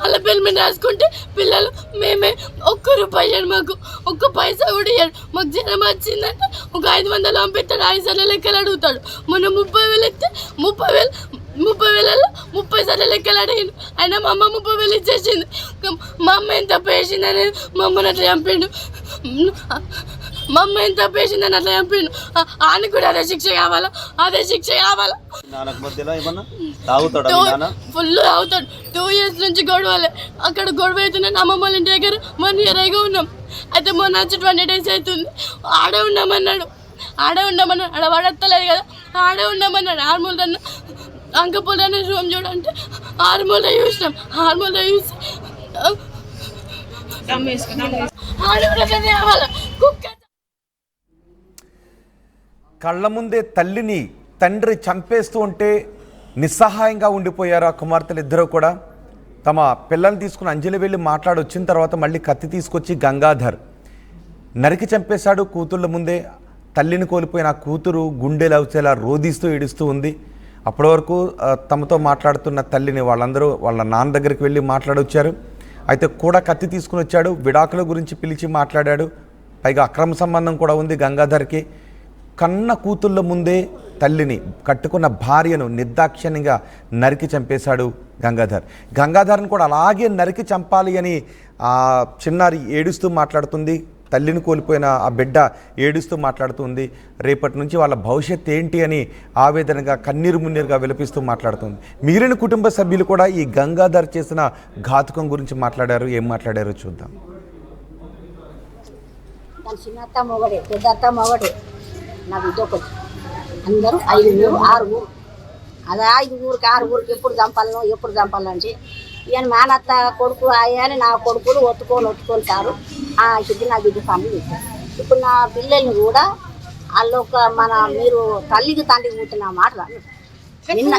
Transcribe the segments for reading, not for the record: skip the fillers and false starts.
వాళ్ళ పేరు మీద రాసుకుంటే పిల్లలు మేమే ఒక్క రూపాయి ఇవ్వడు, మాకు ఒక్క పైసా కూడా ఇవ్వడు. మాకు జ్వరం వచ్చిందంటే ఒక 500 పంపిస్తాడు, 5 సార్లు లెక్కలు అడుగుతాడు. మొన్న 30,000 ఇస్తే 30,000 30 సార్లు లెక్కలు అడిగిండు. అయినా మా అమ్మ 30,000 ఇచ్చేసింది. మా అమ్మ ఎంత పేసిందని మా అమ్మని అట్లా చంపిండు. మా అమ్మ ఎంత పేసిందని అట్లా చంపిండు. ఆయన కూడా అదే శిక్ష కావాలా, అదే శిక్ష కావాలా. ఫుల్ తాగుతాడు. 2 years నుంచి గొడవలే. అక్కడ గొడవ అవుతుందని అమ్మమ్మ వాళ్ళ ఇంటి దగ్గర 1 year అయిగా ఉన్నాం. అయితే మొన్న వచ్చి 20 days అవుతుంది. ఆడే ఉండమన్నాడు. ఆడ పడత్తలేదు కదా, ఆడే ఉండమన్నాడు. ఆర్మూల్ అన్న అంకపోలు అనే రూమ్ చూడంటే ఆర్మూల్లో చూసినాం. ఆర్మూల్లో చూసి కళ్ళ ముందే తల్లిని తండ్రి చంపేస్తూ ఉంటే నిస్సహాయంగా ఉండిపోయారు ఆ కుమార్తెలు ఇద్దరు కూడా. తమ పిల్లల్ని తీసుకుని అంజలి వెళ్ళి మాట్లాడి వచ్చిన తర్వాత మళ్ళీ కత్తి తీసుకొచ్చి గంగాధర్ నరికి చంపేశాడు. కూతుళ్ళ ముందే తల్లిని కోల్పోయిన ఆ కూతురు గుండెలు అవచేలా రోధిస్తూ ఏడుస్తూ ఉంది. అప్పటి వరకు తమతో మాట్లాడుతున్న తల్లిని వాళ్ళందరూ వాళ్ళ నాన్న దగ్గరికి వెళ్ళి మాట్లాడొచ్చారు. అయితే కూడా కత్తి తీసుకుని వచ్చాడు. విడాకుల గురించి పిలిచి మాట్లాడాడు. పైగా అక్రమ సంబంధం కూడా ఉంది గంగాధర్కి. కన్న కూతుళ్ళ ముందే తల్లిని, కట్టుకున్న భార్యను నిర్దాక్షిణ్యంగా నరికి చంపేశాడు గంగాధర్. గంగాధర్ని కూడా అలాగే నరికి చంపాలి అని ఆ చిన్నారి ఏడుస్తూ మాట్లాడుతుంది. తల్లిని కోల్పోయిన ఆ బిడ్డ ఏడుస్తూ మాట్లాడుతుంది. రేపటి నుంచి వాళ్ళ భవిష్యత్తు ఏంటి అని ఆవేదనగా కన్నీరు మున్నీరుగా విలపిస్తూ మాట్లాడుతుంది. మిగిలిన కుటుంబ సభ్యులు కూడా ఈ గంగాధర్ చేసిన ఘాతుకం గురించి మాట్లాడారు. ఏం మాట్లాడారో చూద్దాం. నా బిడ్డ ఒకటి, అందరూ 5 ఊరు 6 ఊరు. అదే 5 ఊరికి 6 ఊరికి ఎప్పుడు చంపాలంటే ఈయన మేనత్త కొడుకు అయ్యని నా కొడుకులు ఒత్తుకొని సారు ఇది నా బిడ్డ పనులు చేశారు. ఇప్పుడు నా పిల్లల్ని కూడా వాళ్ళు మీరు తల్లికి తండ్రికి పుట్టిన మాట నిన్న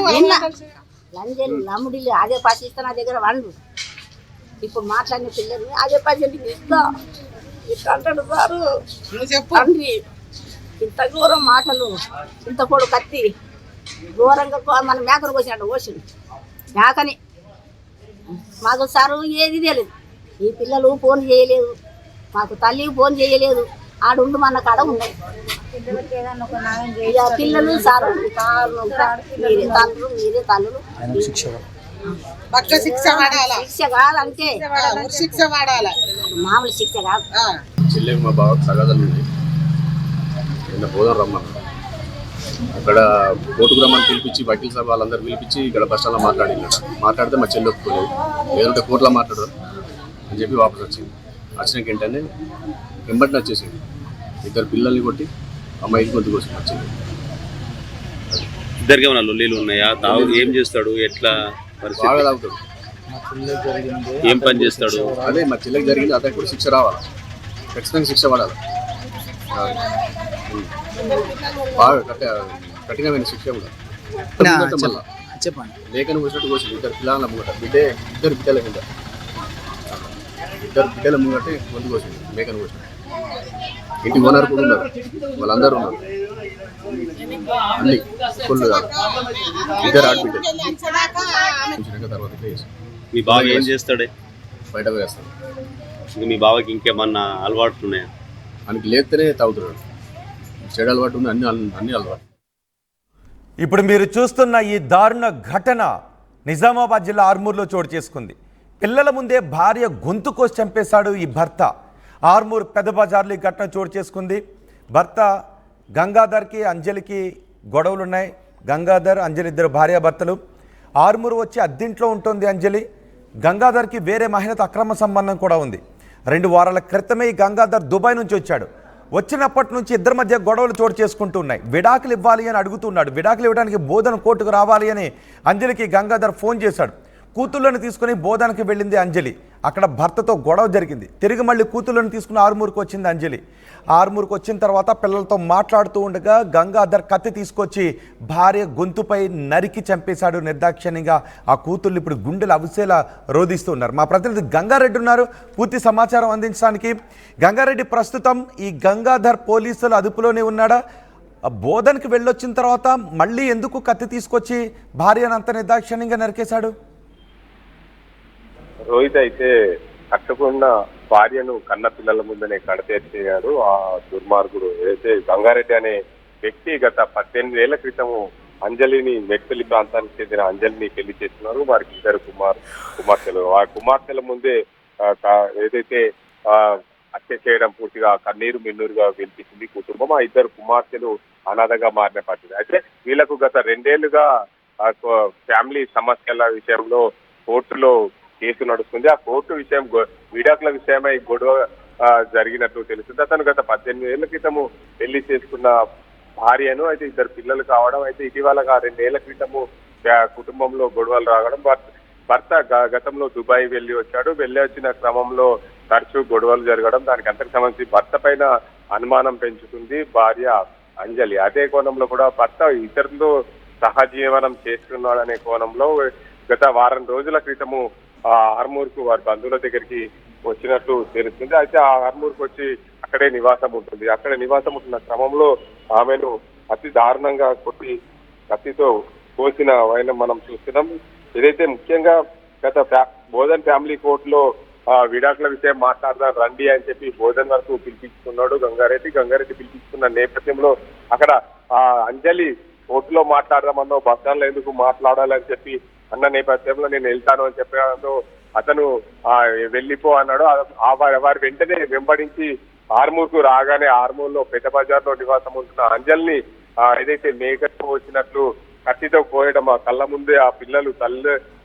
లంజలు నమ్ముడిల్లు అదే పసిస్తా నా దగ్గర వండు. ఇప్పుడు మాట్లాడిన పిల్లల్ని అదే పసికి ఇస్తా అంటాడు సారు. తండ్రి ఇంత ఘోరం మాటలు, ఇంత కొడు కత్తి ఘోరంగా మన మేకను కోసినట్టు కోసిండు. మేకని మాకు సారు ఏది తెలియదు. ఈ పిల్లలు ఫోన్ చేయలేదు, మాకు తల్లికి ఫోన్ చేయలేదు. ఆడుండు మన కాడ ఉన్నాయి పిల్లలు. సారు మీరే తల్లులు శిక్ష కాదంటే మామూలు శిక్ష కాదు. నిన్న బోధన రమ్మన్నారు. అక్కడ కోర్టుకు రమ్మని పిలిపించి వకీల్ సభ వాళ్ళందరూ పిలిపించి ఇక్కడ బస్ స్టాండ్లో మాట్లాడితే మా చెల్లి ఒప్పుకోలేదు. లేదంటే కోర్టులో మాట్లాడరు అని చెప్పి వాపస్ వచ్చింది. వచ్చినాక ఏంటంటే వెంబడిని వచ్చేసింది. 2 పిల్లల్ని కొట్టి అమ్మాయికి గొంతు కోసం వచ్చింది. ఇద్దరికి ఏమైనా లొల్లీలు ఉన్నాయా? ఏం చేస్తాడు, ఎట్లా బాగా తాగుతాడు, ఏం పని చేస్తాడు? అదే మా చెల్లికి జరిగింది. అతనికి కూడా శిక్ష రావాలి, ఖచ్చితంగా శిక్ష పడాలి. బాగా కఠినమైన శిక్ష కూడా. చెప్పండి. లేఖను వచ్చినట్టు కోసింది. 2 పిల్లల ముంగట ఇద్దరు బిడ్డల ముంగటే ముందు కోసింది. లేఖను కోసింది. ఇంటి ఓనర్ కూడా ఉన్నారు, వాళ్ళందరూ ఉన్నారు. అన్ని ఫుల్ 2 ఆడబిడ్డలు. తర్వాత మీ బావ ఏం చేస్తాడే? బయట వేస్తాడు. మీ బావకి ఇంకేమన్నా అలవాట్లు ఉన్నాయా? ఆయనకి లేస్తేనే తాగుతున్నాడు. చెడు అలవాటు ఉంది, అన్ని అలవాటు. ఇప్పుడు మీరు చూస్తున్న ఈ దారుణ ఘటన నిజామాబాద్ జిల్లా ఆర్మూర్లో చోటు చేసుకుంది. పిల్లల ముందే భార్య గొంతు కోసి చంపేశాడు ఈ భర్త. ఆర్మూర్ పెద్ద బజార్లో ఈ ఘటన చోటు చేసుకుంది. భర్త గంగాధర్కి అంజలికి గొడవలున్నాయి. గంగాధర్ అంజలి ఇద్దరు భార్యాభర్తలు. ఆర్మూర్ వచ్చి అద్దింట్లో ఉంటుంది అంజలి. గంగాధర్కి వేరే మహిళతో అక్రమ సంబంధం కూడా ఉంది. 2 వారాల క్రితమే ఈ గంగాధర్ దుబాయ్ నుంచి వచ్చాడు. వచ్చినప్పటి నుంచి ఇద్దరి మధ్య గొడవలు చోటు చేసుకుంటూ ఉన్నాయి. విడాకులు ఇవ్వాలి అని అడుగుతున్నాడు. విడాకులు ఇవ్వడానికి బోధన కోర్టుకు రావాలి అని అంజలికి గంగాధర్ ఫోన్ చేశాడు. కూతుళ్ళని తీసుకుని బోధనకి వెళ్ళింది అంజలి. అక్కడ భర్తతో గొడవ జరిగింది. తిరిగి మళ్ళీ కూతుళ్ళని తీసుకుని ఆర్మూర్కి వచ్చింది అంజలి. ఆర్మూర్కి వచ్చిన తర్వాత పిల్లలతో మాట్లాడుతూ ఉండగా గంగాధర్ కత్తి తీసుకొచ్చి భార్య గొంతుపై నరికి చంపేశాడు నిర్దాక్షిణ్యంగా. ఆ కూతుళ్ళు ఇప్పుడు గుండెలు అవిసేలా రోధిస్తూ ఉన్నారు. మా ప్రతినిధి గంగారెడ్డి ఉన్నారు పూర్తి సమాచారం అందించడానికి. గంగారెడ్డి, ప్రస్తుతం ఈ గంగాధర్ పోలీసులు అదుపులోనే ఉన్నాడా? బోధనకి వెళ్ళొచ్చిన తర్వాత మళ్ళీ ఎందుకు కత్తి తీసుకొచ్చి భార్యను అంత నిర్దాక్షిణ్యంగా నరికేశాడు? రోహిత్ అయితే కట్టుకున్న భార్యను కన్న పిల్లల ముందనే కడతేర్చేయాడు ఆ దుర్మార్గుడు. ఏదైతే గంగారెడ్డి అనే వ్యక్తి గత 18 ఏళ్ల క్రితము అంజలిని మెట్పల్లి ప్రాంతానికి చెందిన అంజలిని పెళ్లి చేస్తున్నారు. వారికి 2 కుమార్తెలు. ఆ కుమార్తెల ముందే ఏదైతే హత్య చేయడం పూర్తిగా కన్నీరు మిన్నూరుగా వినిపించింది కుటుంబం. ఆ 2 కుమార్తెలు అనాథగా మారిన పరిస్థితి. అయితే వీళ్లకు గత 2 ఏళ్లుగా ఫ్యామిలీ సమస్యల విషయంలో కోర్టులో కేసు నడుస్తుంది. ఆ కోర్టు విషయం విడాకుల విషయమై గొడవ జరిగినట్టు తెలుస్తుంది. అతను గత 18 ఏళ్ల క్రితము పెళ్లి చేసుకున్న భార్యను, అయితే 2 పిల్లలు కావడం, అయితే ఇటీవల 2 ఏళ్ల క్రితము కుటుంబంలో గొడవలు రావడం, భర్త గతంలో దుబాయ్ వెళ్ళి వచ్చాడు. వెళ్ళి వచ్చిన క్రమంలో తరచూ గొడవలు జరగడం, దానికి అంతకు సంబంధించి భర్త పైన అనుమానం పెంచుతుంది భార్య అంజలి. అదే కోణంలో కూడా భర్త ఇతరులతో సహజీవనం చేస్తున్నాడనే కోణంలో గత వారం రోజుల క్రితము ఆర్మూర్కు వారి బంధువుల దగ్గరికి వచ్చినట్లు తెలుస్తుంది. అయితే ఆ ఆర్మూర్కు వచ్చి అక్కడే నివాసం ఉంటుంది. అక్కడ నివాసం ఉంటున్న క్రమంలో ఆమెను అతి దారుణంగా కొట్టి కత్తితో కోసిన వైనం మనం చూస్తున్నాం. ఏదైతే ముఖ్యంగా గత బోధన్ ఫ్యామిలీ కోర్టులో విడాకుల విషయం మాట్లాడదాం రండి అని చెప్పి బోధన్ వరకు పిలిపించుకున్నాడు గంగారెడ్డి పిలిపించుకున్న నేపథ్యంలో అక్కడ అంజలి కోర్టులో మాట్లాడదామన్నో బస్టాండ్లో ఎందుకు మాట్లాడాలని చెప్పి అన్న నేపథ్యంలో నేను వెళ్తాను అని చెప్పడంతో అతను వెళ్ళిపో అన్నాడు. వారి వెంటనే వెంబడించి ఆర్మూర్కు రాగానే ఆర్మూర్లో పెద్ద బజార్లో నివాసం ఉంటున్న అంజల్ని ఏదైతే మేకతో వచ్చినట్లు కత్తితో కోయడం, ఆ కళ్ళ ముందే ఆ పిల్లలు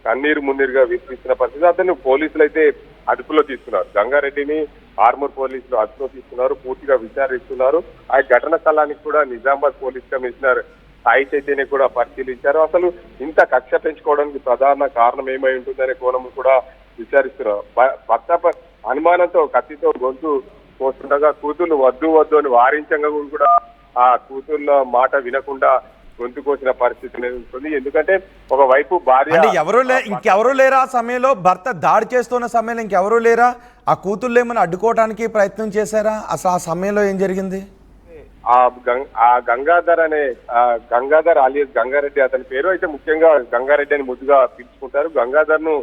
కన్నీరు మున్నీరుగా వినిపిస్తున్న పరిస్థితి. అతను పోలీసులు అయితే అదుపులో తీసుకున్నారు. గంగారెడ్డిని ఆర్మూర్ పోలీసులు అదుపులో తీసుకున్నారు, పూర్తిగా విచారిస్తున్నారు. ఆ ఘటన స్థలానికి కూడా నిజామాబాద్ పోలీస్ కమిషనర్ సాయి చైతన్య కూడా పరిశీలించారు. అసలు ఇంత కక్ష పెంచుకోవడానికి ప్రధాన కారణం ఏమై ఉంటుందనే కోణం కూడా విచారిస్తున్నారు. భర్త అనుమానంతో కత్తితో గొంతు కోస్తుండగా కూతుర్లు వద్దు అని వారించంగా కూడా ఆ కూతుర్ల మాట వినకుండా గొంతు కోసిన పరిస్థితి ఉంటుంది. ఎందుకంటే ఒకవైపు భార్య ఇంకెవరూ లేరా ఆ సమయంలో? భర్త దాడి చేస్తున్న సమయంలో ఇంకెవరూ లేరా? ఆ కూతుర్లు ఏమైనా అడ్డుకోవడానికి ప్రయత్నం చేశారా? అసలు ఆ సమయంలో ఏం జరిగింది? గంగాధర్ అలియాస్ గంగారెడ్డి అతని పేరు. అయితే ముఖ్యంగా గంగారెడ్డి అని ముద్దుగా పిలుచుకుంటారు. గంగాధర్ ను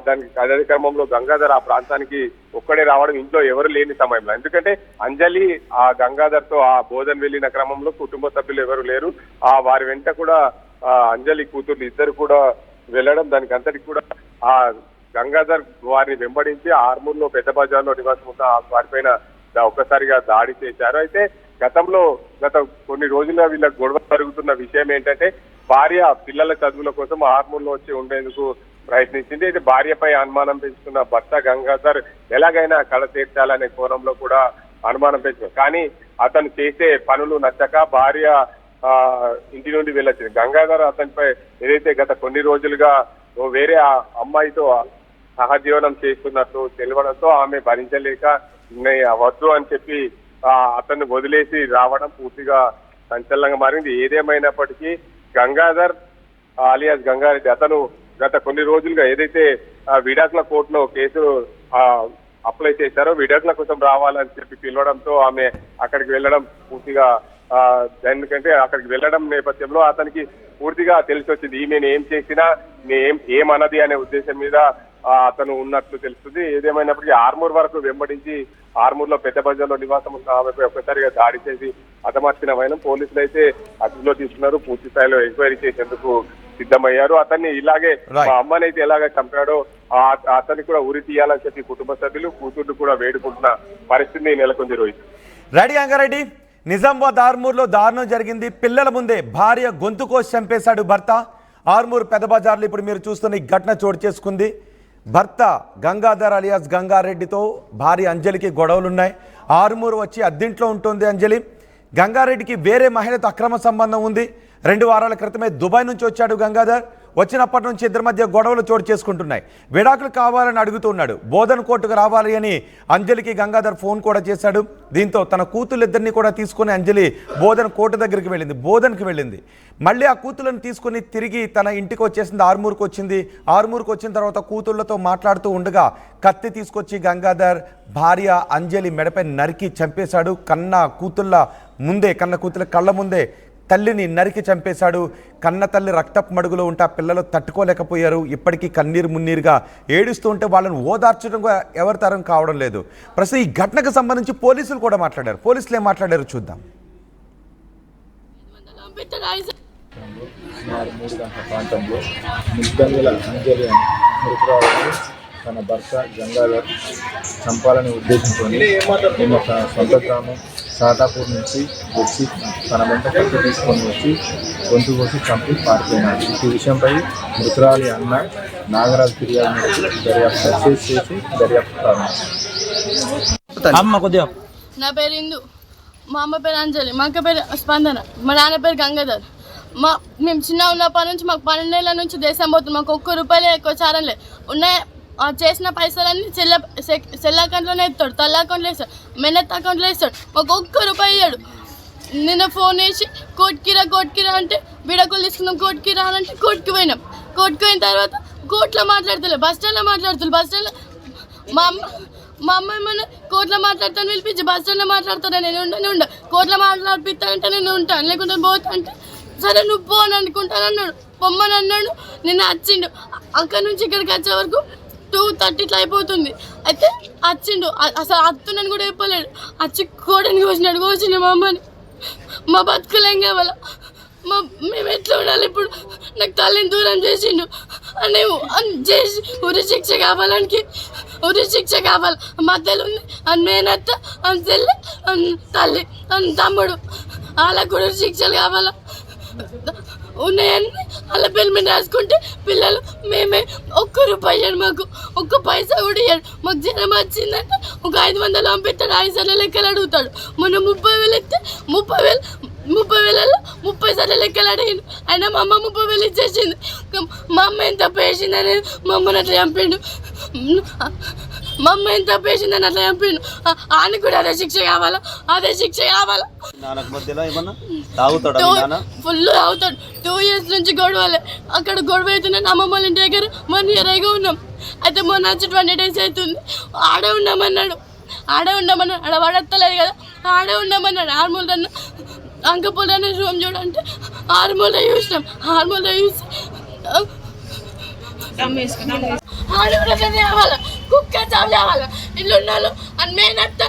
దానికి అదే క్రమంలో గంగాధర్ ఆ ప్రాంతానికి ఒక్కడే రావడం, ఇంట్లో ఎవరు లేని సమయంలో. ఎందుకంటే అంజలి ఆ గంగాధర్ తో ఆ బోధన్ వెళ్ళిన క్రమంలో కుటుంబ సభ్యులు ఎవరు లేరు. వారి వెంట కూడా అంజలి కూతుర్లు 2 కూడా వెళ్ళడం, దానికి అంతటికి కూడా ఆ గంగాధర్ వారిని వెంబడించి ఆర్మూర్లో పెద్ద బజార్లో నివాసం ఉన్న వారిపైన ఒక్కసారిగా దాడి చేశారు. అయితే గత కొన్ని రోజులుగా వీళ్ళకి గొడవ జరుగుతున్న విషయం ఏంటంటే భార్య పిల్లల చదువుల కోసం ఆర్మూర్లో వచ్చి ఉండేందుకు ప్రయత్నించింది. అయితే భార్యపై అనుమానం పెంచుకున్న భర్త గంగాధర్ ఎలాగైనా కళ తీర్చాలనే కోణంలో కూడా అనుమానం పెంచుకున్నారు. కానీ అతను చేసే పనులు నచ్చక భార్య ఇంటి నుండి వెళ్ళొచ్చింది. గంగాధర్ అతనిపై ఏదైతే గత కొన్ని రోజులుగా వేరే అమ్మాయితో సహజీవనం చేస్తున్నట్టు తెలియడంతో ఆమె భరించలేక వద్దు అని చెప్పి అతన్ని వదిలేసి రావడం పూర్తిగా సంచలనంగా మారింది. ఏదేమైనప్పటికీ గంగాధర్ అలియాస్ గంగారెడ్డి అతను గత కొన్ని రోజులుగా ఏదైతే విడాకుల కోర్టులో కేసు అప్లై చేశారో విడాకుల కోసం రావాలని చెప్పి పిలవడంతో ఆమె అక్కడికి వెళ్ళడం పూర్తిగా ఎందుకంటే అక్కడికి వెళ్ళడం నేపథ్యంలో అతనికి పూర్తిగా తెలిసి వచ్చింది ఈమెను ఏం చేసినా ఏమన్నది అనే ఉద్దేశం మీద అతను ఉన్నట్లు తెలుస్తుంది. ఏదేమైనప్పటికీ ఆర్మూర్ వరకు వెంబడించి ఆర్మూర్లో పెద్ద బజార్లో నివాసం ఉన్న ఆమెపై ఒక్కసారిగా దాడి చేసి హతమార్చిన వైనం పోలీసులు అయితే అదుపులో తీసుకున్నారు. పూర్తి స్థాయిలో ఎంక్వైరీ చేసేందుకు సిద్ధమయ్యారు. అతన్ని ఇలాగే మా అమ్మనైతే ఎలాగ చంపాడో అతన్ని కూడా ఉరి తీయాలని చెప్పి కుటుంబ సభ్యులు కూతుర్లు కూడా వేడుకుంటున్న పరిస్థితి నెలకొంది. రోహిత్ రెడీ అంగారెడ్డి, నిజామాబాద్ ఆర్మూర్లో దారుణం జరిగింది. పిల్లల ముందే భార్య గొంతు కోసి చంపేశాడు భర్త. ఆర్మూర్ పెద్ద బజార్లో ఇప్పుడు మీరు చూస్తున్న ఈ ఘటన చోటు చేసుకుంది. భర్త గంగాధర్ అలియాస్ గంగారెడ్డితో భార్య అంజలికి గొడవలున్నాయి. ఆర్మూర్ వచ్చి అద్దింట్లో ఉంటుంది అంజలి. గంగారెడ్డికి వేరే మహిళతో అక్రమ సంబంధం ఉంది. 2 వారాల క్రితమే దుబాయ్ నుంచి వచ్చాడు గంగాధర్. వచ్చినప్పటి నుంచి ఇద్దరి మధ్య గొడవలు చోటు చేసుకుంటున్నాయి. విడాకులు కావాలని అడుగుతున్నాడు. బోధన్ కోర్టుకు రావాలి అని అంజలికి గంగాధర్ ఫోన్ కూడా చేశాడు. దీంతో తన కూతుళ్ళిద్దరిని కూడా తీసుకుని అంజలి బోధన్ కోర్టు దగ్గరికి వెళ్ళింది, బోధన్కి వెళ్ళింది. మళ్ళీ ఆ కూతుళ్ళని తీసుకుని తిరిగి తన ఇంటికి వచ్చేసింది, ఆర్మూర్కి వచ్చింది. ఆర్మూర్కి వచ్చిన తర్వాత కూతుళ్ళతో మాట్లాడుతూ ఉండగా కత్తి తీసుకొచ్చి గంగాధర్ భార్య అంజలి మెడపై నరికి చంపేశాడు. కన్న కూతుళ్ళ కళ్ళ ముందే తల్లిని నరికి చంపేశాడు. కన్న తల్లి రక్తపు మడుగులో ఉంటే ఆ పిల్లలు తట్టుకోలేకపోయారు. ఇప్పటికీ కన్నీరు మున్నీరుగా ఏడుస్తూ ఉంటే వాళ్ళని ఓదార్చడం ఎవరి తరం కావడం లేదు. ప్రస్తుతం ఈ ఘటనకు సంబంధించి పోలీసులు కూడా మాట్లాడారు. పోలీసులు ఏం మాట్లాడారు చూద్దాం. సుమారు 3 గంటల ప్రాంతంలో ముద్దంగుల అంజలి అని మృతురాలను తన భర్త గంగాధర్ చంపాలని ఉద్దేశంతో నిన్న సొంత గ్రామం సాటాపూర్ నుంచి వచ్చి తన వెంట కత్తి తీసుకొని వచ్చి గొంతు కోసి చంపి పారిపోయినాడు. ఈ విషయంపై మృతురాలి అన్న నాగరాజు ఫిర్యాదు మేరకు దర్యాప్తు చేసి దర్యాప్తు ప్రారంభించారు. నా పేరు ఇందు, మా అమ్మ పేరు అంజలి, మా అక్క పేరు స్పందన, మా నాన్న పేరు గంగాధర్. మేము చిన్న ఉన్నప్పటి నుంచి మాకు 12 ఏళ్ళ నుంచి దేశం పోతుంది. మాకు ₹1 ఎక్కువ చారలే ఉన్నాయి. చేసిన పైసలన్నీ సెల్ అకౌంట్లోనే ఇస్తాడు, తల్లి అకౌంట్లో వేస్తాడు, మెన్నత్ అకౌంట్లో వేస్తాడు. మాకు ₹1 ఇయ్యాడు. నిన్న ఫోన్ వేసి కోర్టుకిరా అంటే విడాకులు తీసుకున్నాం, కోర్టుకి రానంటే కోర్టుకి పోయినాం. కోర్టుకి పోయిన తర్వాత కోర్టులో మాట్లాడతలే, బస్ స్టాండ్లో మాట్లాడుతుంది. బస్ స్టాండ్లో మా అమ్మ ఏమన్నా కోర్టులో మాట్లాడతాను పిలిపించి బస్ స్టాండ్లో మాట్లాడతాను. నేను ఉండ కోర్టులో మాట్లాడిపిస్తానంటే నేను ఉంటాను, లేకుంటే పోతా అంటే సరే నువ్వు పో అని అనుకుంటాను అన్నాడు. పొమ్మని అన్నాడు. నిన్న వచ్చిండు. అక్కడి నుంచి ఇక్కడికి వచ్చే వరకు 2:30 ఇట్లా అయిపోతుంది. అయితే వచ్చిండు. అసలు అత్తున్నాను కూడా చెప్పలేడు. వచ్చి కోడని కోసిండు మా అమ్మని. మా బతుకులేం కావాలా, మేము ఎట్లా ఉండాలి ఇప్పుడు? నాకు తల్లిని దూరం చేసిండు అని చేసి ఉరి శిక్ష కావాలనికి ఉరి శిక్ష కావాలి. మధ్యలో ఉంది అని మేనత్త, అని చెల్లి, అని తల్లి, అని తమ్ముడు, వాళ్ళకు కూడా శిక్షలు కావాలా ఉన్నాయని వాళ్ళ పిల్లల మీద రాసుకుంటే పిల్లలు మేమే ₹1 ఇయ్యాడు. మాకు ఒక్క పైసా కూడా ఇయ్యాడు. మాకు జ్వరం వచ్చిందంటే ఒక 500 పంపిస్తాడు, 5 సార్లు లెక్కలు అడుగుతాడు. మొన్న 30,000 ఇస్తే 30,000లో 30 సార్లు లెక్కలు అడిగిండు. అయినా మా అమ్మ 30,000 ఇచ్చేసింది. మా అమ్మ ఎంత పేసిందని మా అమ్మని అట్లా చంపిండు. మా అమ్మ ఎంత పేసిందని అట్లా చంపిండు. ఆయన కూడా అదే శిక్ష కావాలా, అదే శిక్ష కావాలా. ఫుల్ తాగుతాడు. 2 years నుంచి గొడవలే. అక్కడ గొడవ అవుతున్నాను. అమ్మమ్మ వాళ్ళ ఇంటి దగ్గర 1 year అయిగా ఉన్నాం. అయితే మొన్న వచ్చి 20 days అవుతుంది. ఆడే ఉండమన్నాడు. ఆడ పడత్తలేదు కదా, ఆడే ఉండమన్నాడు. ఆర్మూలన్న అంకపూల్ అనే రూమ్ చూడంటే ఆర్మూల చూసినాం. ఆర్మూల చూసి ఆడవాళ్ళ కావాలా, కుక్క చావు కావాలా, ఇల్లు ఉన్నాళ్ళు అని మేనత్త